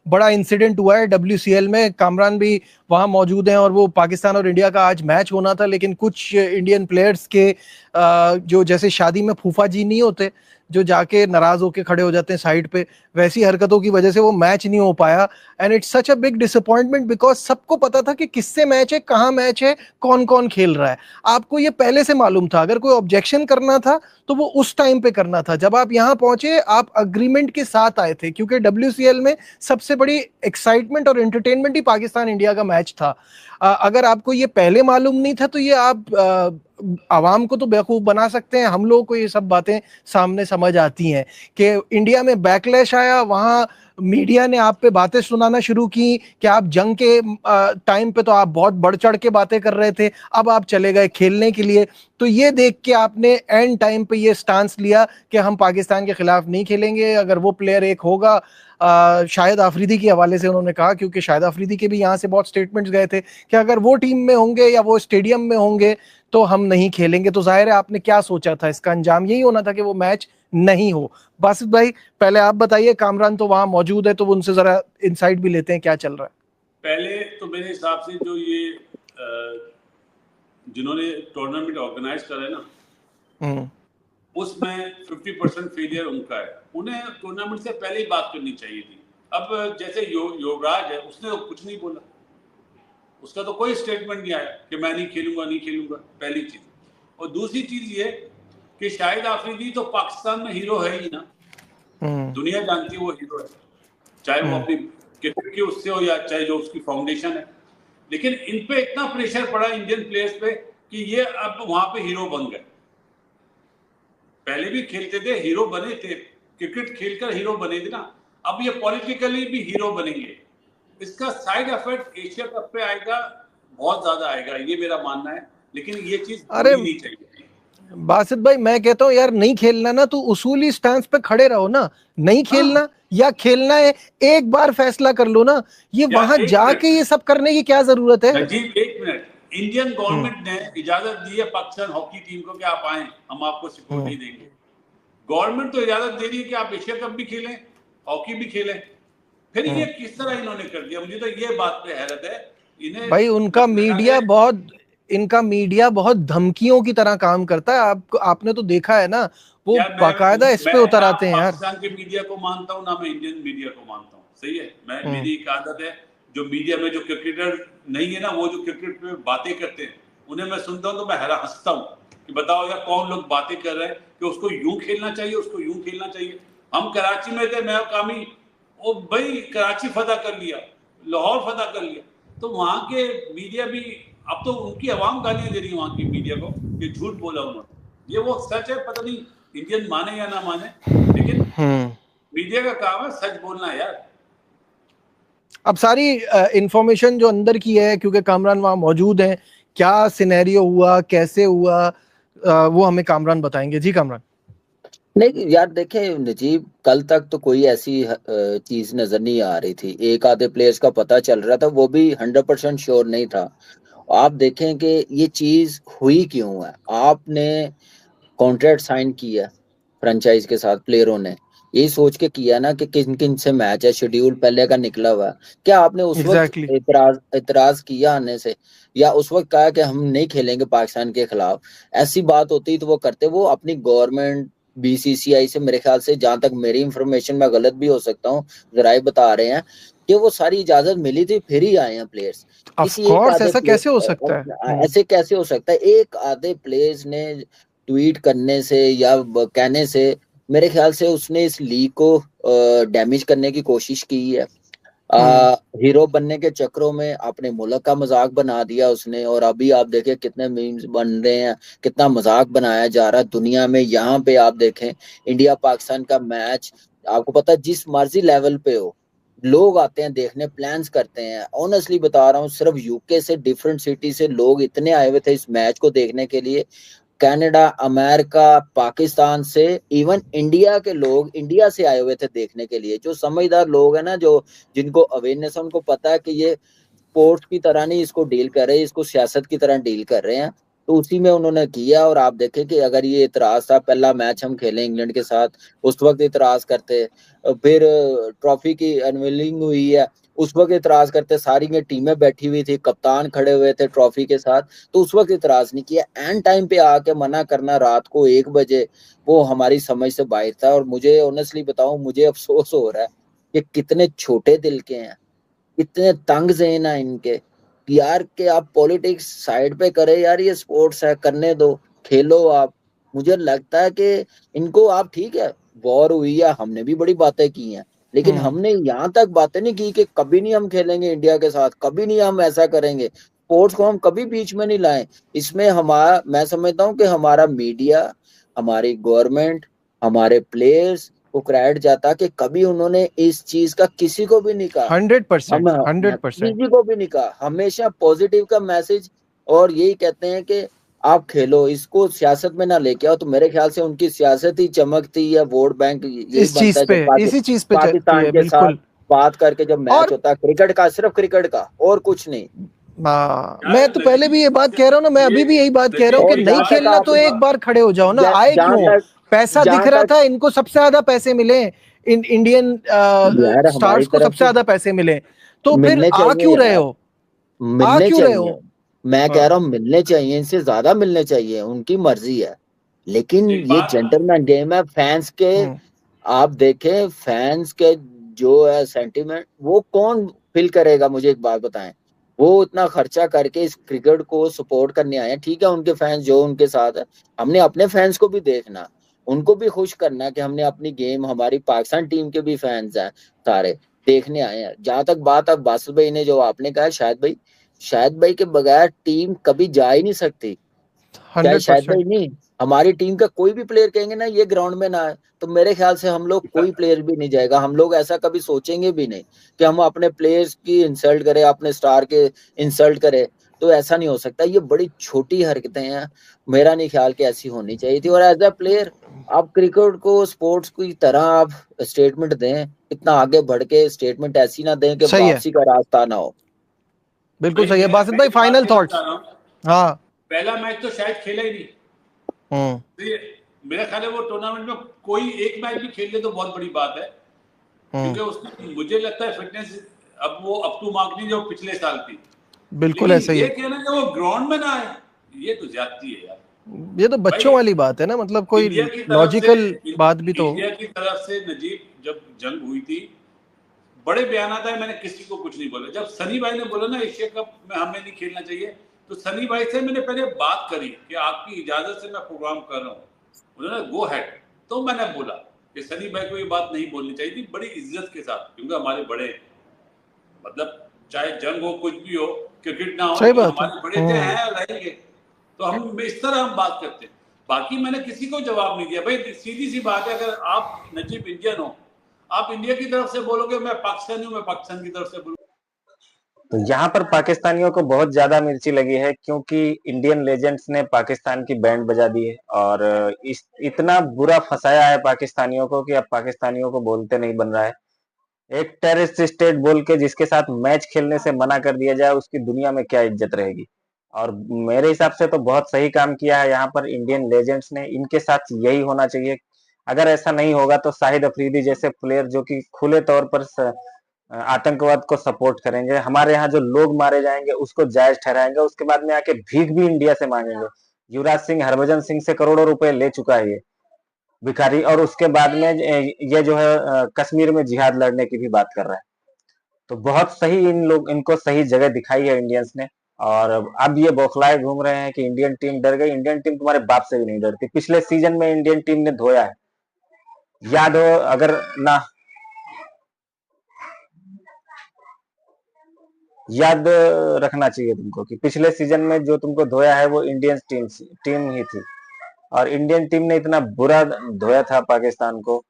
बड़ा इंसिडेंट हुआ है WCL में, कामरान भी वहां मौजूद हैं, और वो पाकिस्तान और इंडिया का आज मैच होना था, लेकिन कुछ इंडियन प्लेयर्स के जो जैसे शादी में फूफा जी नहीं होते जो जाके नाराज होके खड़े हो जाते हैं साइड पे, वैसी हरकतों की वजह से वो मैच नहीं हो पाया। And it's such a big disappointment, because सबको पता था कि किससे मैच है, कहाँ मैच है, कौन कौन खेल रहा है। आपको ये पहले से मालूम था, अगर कोई ऑब्जेक्शन करना था तो वो उस टाइम पे करना था जब आप यहाँ पहुंचे, आप अग्रीमेंट के साथ आए थे, क्योंकि WCL में सबसे बड़ी एक्साइटमेंट और एंटरटेनमेंट ही पाकिस्तान इंडिया का मैच था। अगर आपको ये पहले मालूम नहीं था तो ये आप आवाम को तो बेवकूफ बना सकते हैं, हम लोगों को ये सब बातें सामने समझ आती हैं कि इंडिया में बैकलैश आया, वहां मीडिया ने आप पे बातें सुनाना शुरू की कि आप जंग के टाइम पे तो आप बहुत बढ़ चढ़ के बातें कर रहे थे, अब आप चले गए खेलने के लिए। तो ये देख के आपने एंड टाइम पे ये स्टांस लिया कि हम पाकिस्तान के खिलाफ नहीं खेलेंगे। अगर वो प्लेयर एक होगा, शाहिद आफरीदी के हवाले से उन्होंने कहा, क्योंकि शाहिद आफरीदी के भी यहाँ से बहुत स्टेटमेंट्स गए थे कि अगर वो टीम में होंगे या वो स्टेडियम में होंगे तो हम नहीं खेलेंगे। तो जाहिर है आपने क्या सोचा था, इसका अंजाम यही होना था कि वो मैच नहीं हो। बासित भाई पहले आप बताइए, कामरान तो वहां मौजूद है तो उनसे जरा इनसाइट भी लेते हैं क्या चल रहा है। पहले तो मेरे हिसाब से जो ये जिन्होंने टूर्नामेंट ऑर्गेनाइज करा है ना, उसमें 50% फेलियर उनका है। उन्हें टूर्नामेंट से पहले ही बात करनी चाहिए थी। अब जैसे युवराज है, उसने तो कुछ नहीं बोला, उसका तो कोई स्टेटमेंट नहीं आया कि मैं नहीं खेलूंगा, पहली चीज। और दूसरी चीज ये कि शाहिद आफरीदी तो पाकिस्तान में हीरो है ही ना, दुनिया जानती है वो हीरो है, चाहे वो अपनी क्रिकेट की उससे हो या चाहे जो उसकी फाउंडेशन है। लेकिन इन पे इतना प्रेशर पड़ा इंडियन प्लेयर्स पे कि ये अब वहां पे हीरो बन गए। पहले भी खेलते थे, हीरो बने थे, क्रिकेट खेलकर हीरो बने थे ना, अब ये पॉलिटिकली भी हीरो बनेंगे। इसका साइड इफेक्ट एशिया कप पे आएगा, बहुत ज्यादा आएगा, ये मेरा मानना है। लेकिन ये चीज होनी नहीं चाहिए। बासित भाई मैं कहता हूँ यार, नहीं खेलना ना तो उसूली स्टैंस पे खड़े रहो ना, नहीं खेलना या खेलना है, एक बार फैसला कर लो ना। ये वहां जाके ये सब करने की क्या जरूरत है? जी एक मिनट, इंडियन गवर्नमेंट ने इजाजत दी है पाकिस्तान हॉकी टीम को कि आप आए, हम आपको सिक्योरिटी देंगे। गवर्नमेंट तो इजाजत दे रही है कि आप एशिया कप भी खेलें, हॉकी भी खेलें। फिर ये किस तरह इन्होंने कर दिया, मुझे तो ये बात पे हैरत है। इन्हें भाई इनका मीडिया बहुत धमकियों की तरह काम करता है। आपने तो देखा है ना, वो बाकायदा इस पे उतर आते हैं यार। पाकिस्तान के मीडिया को मानता हूँ ना मैं इंडियन मीडिया को मानता हूँ, सही है। मेरी एक आदत है, जो मीडिया में जो क्रिकेटर नहीं है ना, वो जो क्रिकेट पे बातें करते हैं उन्हें मैं सुनता हूँ तो मैं हंसता हूँ कि बताओ यार कौन लोग बातें कर रहे हैं कि उसको यूं खेलना चाहिए, उसको यूं खेलना चाहिए। हम कराची में थे, मैं और कामी, वो भाई कराची फतह कर लिया, लाहौर फतह कर लिया, तो वहां के मीडिया भी अब तो उनकी आवाम गालियां दे रही है वहां की मीडिया को कि झूठ बोला उन्होंने। ये वो सच है, पता नहीं इंडियन माने या ना माने, लेकिन मीडिया का काम है सच बोलना यार। अब सारी इंफॉर्मेशन जो अंदर की है, क्योंकि कामरान वहां मौजूद हैं, क्या सिनेरियो हुआ, कैसे हुआ, वो हमें कामरान बताएंगे। जी कामरान। नहीं यार देखे नजीब, कल तक तो कोई ऐसी चीज नजर नहीं आ रही थी। एक आधे प्लेयर्स का पता चल रहा था, वो भी 100% श्योर नहीं था। आप देखें कि ये चीज हुई क्यों है। आपने कॉन्ट्रैक्ट साइन किया फ्रेंचाइज के साथ, प्लेयरों ने यही सोच के किया ना कि किन किन से मैच है, शेड्यूल पहले का निकला हुआ। क्या आपने उस वक्त इतराज किया आने से, या उस वक्त कहा कि हम नहीं खेलेंगे पाकिस्तान के खिलाफ? ऐसी बात होती तो वो करते। वो अपनी गवर्नमेंट BCCI से, मेरे ख्याल से, जहां तक मेरी इंफॉर्मेशन, में गलत भी हो सकता हूँ, जराए बता रहे हैं कि वो सारी इजाजत मिली थी, फिर ही आए हैं प्लेयर्स। ऐसा कैसे हो सकता है? ऐसे कैसे हो सकता है? एक आधे प्लेयर्स ने ट्वीट करने से या कहने से, मेरे ख्याल से उसने इस लीग को डैमेज करने की कोशिश की है। हीरो बनने के चक्रों में अपने मुल्क का मजाक बना दिया उसने। और अभी आप देखें कितने मीम्स बन रहे हैं, कितना मजाक बनाया जा रहा है दुनिया में। यहाँ पे आप देखें इंडिया पाकिस्तान का मैच, आपको पता है जिस मर्जी लेवल पे हो, लोग आते हैं देखने, प्लान्स करते हैं। ऑनेस्टली बता रहा हूँ, सिर्फ यूके से, डिफरेंट सिटी से लोग इतने आए हुए थे इस मैच को देखने के लिए। कनाडा, अमेरिका, पाकिस्तान से, इवन इंडिया के लोग इंडिया से आए हुए थे देखने के लिए। जो समझदार लोग हैं ना, जो जिनको अवेयरनेस है, उनको पता है कि ये स्पोर्ट्स की तरह नहीं इसको डील कर रहे, इसको सियासत की तरह डील कर रहे हैं। तो उसी में उन्होंने किया। और आप देखें कि अगर ये इतराज था, पहला मैच हम खेले इंग्लैंड के साथ, उस वक्त इतराज करते, फिर ट्रॉफी की अनवीलिंग हुई है, उस वक्त इतराज करते, सारी ये टीमें बैठी हुई थी, कप्तान खड़े हुए थे ट्रॉफी के साथ, तो उस वक्त इतराज नहीं किया। एंड टाइम पे आके मना करना रात को 1 बजे, वो हमारी समझ से बाहर था। और मुझे ऑनेस्टली बताऊं, मुझे अफसोस हो रहा है कि कितने छोटे दिल के हैं, इतने तंग ज़हन है इनके कि यार कि आप पॉलिटिक्स साइड पे करें यार, ये स्पोर्ट्स है, करने दो, खेलो आप। मुझे लगता है कि इनको आप, ठीक है वॉर हुई है, हमने भी बड़ी बातें की हैं, लेकिन हमने यहाँ तक बातें नहीं की कि कभी नहीं हम खेलेंगे इंडिया के साथ, कभी नहीं हम ऐसा करेंगे, स्पोर्ट्स को हम कभी बीच में नहीं लाए। इसमें हमारा, मैं समझता हूँ कि हमारा मीडिया, हमारी गवर्नमेंट, हमारे प्लेयर्स को क्रेडिट जाता कि कभी उन्होंने इस चीज का किसी को भी नहीं कहा। 100%, हम 100%। किसी को भी नहीं कहा, हमेशा पॉजिटिव का मैसेज। और यही कहते हैं कि आप खेलो, इसको सियासत में ना लेके आओ। तो मेरे ख्याल से उनकी सियासत ही चमकती है, वोट बैंक यही इस बनता चीज है पे, जब इसी चीज पे चलती पाकिस्तान है, के साथ बिल्कुल। बात करके जब मैच और होता है क्रिकेट का, सिर्फ क्रिकेट का और कुछ नहीं। यार मैं तो पहले भी ये बात कह रहा हूँ ना, मैं अभी भी यही बात कह रहा हूँ कि और नहीं जहां तक खेलना आप, तो एक बार खड़े हो जाओ ना, आए जहां क्यों? तक पैसा दिख जहां रहा तक था, इनको सबसे ज्यादा पैसे मिले, इंडियन यार हमारी स्टार्स को तरफ सबसे से ज्यादा पैसे मिले, तो फिर मिलने आ चाहिए क्यों रहे यार, हो? आ मिलने क्यों रहे हो? चाहिए। मैं कह हाँ। रहा हूँ मिलने चाहिए, इनसे ज्यादा मिलने चाहिए, उनकी मर्जी है। लेकिन एक ये बात, जेंटलमैन गेम है, फैंस के, हम्म। आप देखें फैंस के जो है सेंटीमेंट, वो कौन फिल करेगा? मुझे एक बात बताएं। वो इतना खर्चा करके इस क्रिकेट को सपोर्ट करने आए हैं, ठीक है उनके फैंस जो उनके साथ है, हमने अपने फैंस को भी देखना, उनको भी खुश करना कि हमने अपनी गेम, हमारी पाकिस्तान टीम के भी फैंस हैं सारे, देखने आए हैं। जहां तक बात अब बासिल भाई ने जो आपने कहा, शायद भाई के बगैर टीम कभी जा ही नहीं सकती। चाहे हंड्रेड शायद भाई परसेंट नहीं, हमारी टीम का कोई भी प्लेयर कहेंगे ना ये ग्राउंड में ना आए, तो मेरे ख्याल से हम लोग कोई प्लेयर भी नहीं जाएगा। हम लोग ऐसा कभी सोचेंगे भी नहीं कि हम अपने प्लेयर्स की इंसल्ट करें, अपने स्टार के इंसल्ट करें। तो ऐसा नहीं हो सकता, ये बड़ी छोटी हरकतें हैं, मेरा नहीं ख्याल कि ऐसी होनी चाहिए थी। और एज अ प्लेयर आप क्रिकेट को स्पोर्ट्स की तरह आप स्टेटमेंट दें, इतना आगे बढ़ के स्टेटमेंट ऐसी ना दें कि सही है, वापसी का रास्ता ना हो। बिल्कुल भाई सही है। बासित मैं भाई, एक बात फाइनल कहना चाह थॉट्स। रहा हूँ। हाँ। पहला मैच तो शायद खेला ही नहीं, हम्म। तो ये मेरा ख्याल है वो टूर्नामेंट में कोई एक मैच भी खेल ले तो बहुत बड़ी बात है, हम्म। क्योंकि उसकी मुझे लगता है फिटनेस अब वो अप टू मार्क नहीं जो पिछले साल थी। बिल्कुल लेकिन ऐसा ही ये है। कहना कि वो ग्राउंड में ना आए, ये तो ज्यादती है यार। ये तो बच्चों भाई वाली बात है ना, मतलब कोई इंडिया की तरफ से, लॉजिकल बात भी तो हो। इंडिया की तरफ से नजीब जब जंग हुई थी, बड़े बयान आता है, मैंने किसी को कुछ नहीं बोला। जब सनी भाई ने बोला ना एशिया कप में हमें नहीं खेलना चाहिए, तो सनी भाई से मैंने पहले बात करी कि आपकी इजाजत से मैं प्रोग्राम कर रहा हूँ, उन्होंने गो हैड। तो मैंने बोला कि सनी भाई को ये बात नहीं बोलनी चाहिए थी, बड़ी इज्जत के साथ, क्योंकि हमारे बड़े हैं, मतलब चाहे जंग हो कुछ भी हो, क्रिकेट ना हो, सही लेकिन बात है। हमारे बड़े थे हैं और रहेंगे। तो हम इस तरह हम बात करते हैं। बाकी मैंने किसी को जवाब नहीं दिया भाई, सीधी सी बात है, अगर आप नजीब इंडियन हो, आप इंडिया की तरफ से बोलोगे, मैं पाकिस्तानी हूं, मैं पाकिस्तान की तरफ से बोलूंगा। तो यहाँ पर पाकिस्तानियों को बहुत ज्यादा मिर्ची लगी है, क्योंकि इंडियन लेजेंड्स ने पाकिस्तान की बैंड बजा दी है और इस इतना बुरा फंसाया है पाकिस्तानियों को कि अब पाकिस्तानियों को बोलते नहीं बन रहा है। एक टेररिस्ट स्टेट बोल के जिसके साथ मैच खेलने से मना कर दिया जाए, उसकी दुनिया में क्या इज्जत रहेगी। और मेरे हिसाब से तो बहुत सही काम किया है यहाँ पर इंडियन लेजेंड्स ने, इनके साथ यही होना चाहिए। अगर ऐसा नहीं होगा तो शाहिद अफरीदी जैसे प्लेयर जो कि खुले तौर पर आतंकवाद को सपोर्ट करेंगे, हमारे यहाँ जो लोग मारे जाएंगे उसको जायज ठहराएंगे, उसके बाद में आके भीख भी इंडिया से मांगेंगे। युवराज सिंह हरभजन सिंह से करोड़ों रुपए ले चुका है ये भिखारी, और उसके बाद में ये जो है कश्मीर में जिहाद लड़ने की भी बात कर रहा है। तो बहुत सही इनको सही जगह दिखाई है इंडियंस ने। और अब ये बौखलाए घूम रहे हैं कि इंडियन टीम डर गई। इंडियन टीम तुम्हारे बाप से भी नहीं डरती। पिछले सीजन में इंडियन टीम ने धोया है, याद हो अगर ना, याद रखना चाहिए तुमको कि पिछले सीजन में जो तुमको धोया है वो इंडियन टीम ही थी। और इंडियन टीम ने इतना बुरा धोया था पाकिस्तान को,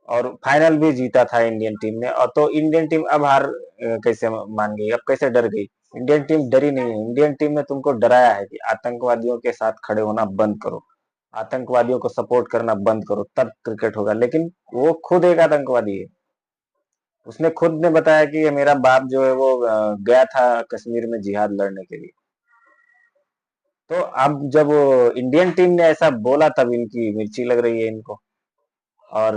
और फाइनल भी जीता था इंडियन टीम ने। और तो इंडियन टीम अब हार कैसे मान गई, अब कैसे डर गई? इंडियन टीम डरी नहीं है। इंडियन टीम ने तुमको डराया है कि आतंकवादियों के साथ खड़े होना बंद करो, आतंकवादियों को सपोर्ट करना बंद करो, तब क्रिकेट होगा। लेकिन वो खुद एक आतंकवादी है। उसने खुद ने बताया कि ये मेरा बाप जो है वो गया था कश्मीर में जिहाद लड़ने के लिए। तो अब जब इंडियन टीम ने ऐसा बोला तब इनकी मिर्ची लग रही है इनको। और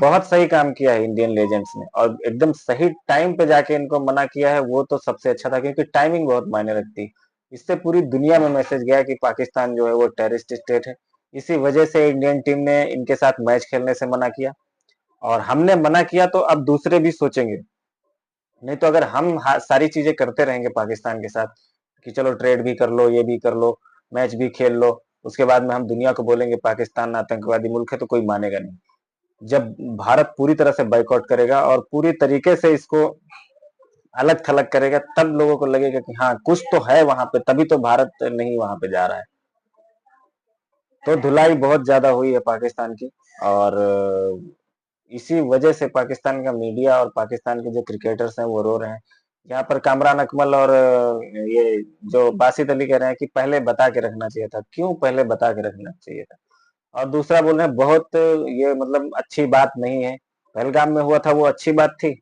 बहुत सही काम किया है इंडियन लेजेंड्स ने, और एकदम सही टाइम पे जाके इनको मना किया है, वो तो सबसे अच्छा था, क्योंकि टाइमिंग बहुत मायने रखती है। इससे पूरी दुनिया में मैसेज गया कि पाकिस्तान जो है वो टेररिस्ट स्टेट है। इसी वजह से इंडियन टीम ने इनके साथ मैच खेलने से मना किया, और हमने मना किया तो अब दूसरे भी सोचेंगे। नहीं तो अगर हम सारी चीजें करते रहेंगे पाकिस्तान के साथ कि चलो ट्रेड भी कर लो, ये भी कर लो, मैच भी खेल लो, उसके बाद में हम दुनिया को बोलेंगे पाकिस्तान आतंकवादी मुल्क है, तो कोई मानेगा नहीं। जब भारत पूरी तरह से बाइकआउट करेगा और पूरी तरीके से इसको अलग थलग करेगा, तब लोगों को लगेगा कि हाँ कुछ तो है वहां पे, तभी तो भारत नहीं वहां पे जा रहा है। तो धुलाई बहुत ज्यादा हुई है पाकिस्तान की, और इसी वजह से पाकिस्तान का मीडिया और पाकिस्तान के जो क्रिकेटर्स हैं वो रो रहे हैं। यहाँ पर कामरान अकमल और ये जो बासित अली कह रहे हैं कि पहले बता के रखना चाहिए था। क्यों पहले बता के रखना चाहिए था? और दूसरा बोल रहे हैं बहुत ये मतलब अच्छी बात नहीं है। पहलगाम में हुआ था वो अच्छी बात थी?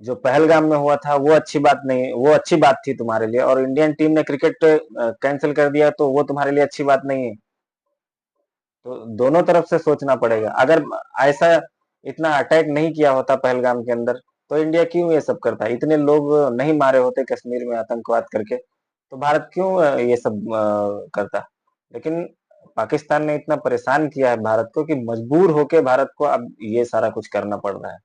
जो पहलगाम में हुआ था वो अच्छी बात नहीं, वो अच्छी बात थी तुम्हारे लिए, और इंडियन टीम ने क्रिकेट कैंसिल कर दिया तो वो तुम्हारे लिए अच्छी बात नहीं है? तो दोनों तरफ से सोचना पड़ेगा। अगर ऐसा इतना अटैक नहीं किया होता पहलगाम के अंदर, तो इंडिया क्यों ये सब करता? इतने लोग नहीं मारे होते कश्मीर में आतंकवाद करके, तो भारत क्यों ये सब करता? लेकिन पाकिस्तान ने इतना परेशान किया है भारत को कि मजबूर होके भारत को अब ये सारा कुछ करना पड़ रहा है।